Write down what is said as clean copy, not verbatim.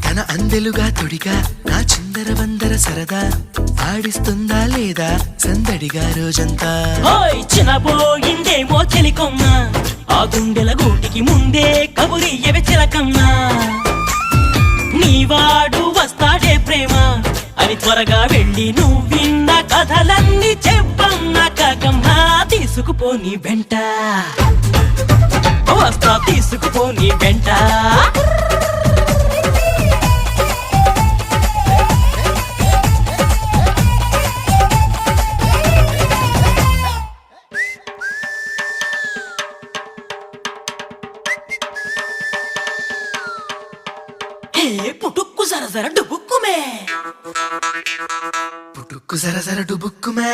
తన అందెలుగా తొడిగా నా చిందర వందర సరదా ఆడిస్తుందా లేదా సందడిగా రోజంతా. చిన్నబోయిందేమో చెలికొమ్మ, ఆ గుండెల గూటికి ముందే కబురియవే చిలకమ్మా. నీవాడు వస్తాడే ప్రేమ అని త్వరగా వెళ్ళి నువ్వు విన్న కథలన్నీ చెప్పమ్మా కాకమ్మా. తీసుకుపోని వెంట వస్తా, తీసుకుపోని వెంట. పుటుక్కు సరసర డుబుక్కుమే, పుట్టుక్కు సరసర డుబుక్కుమే.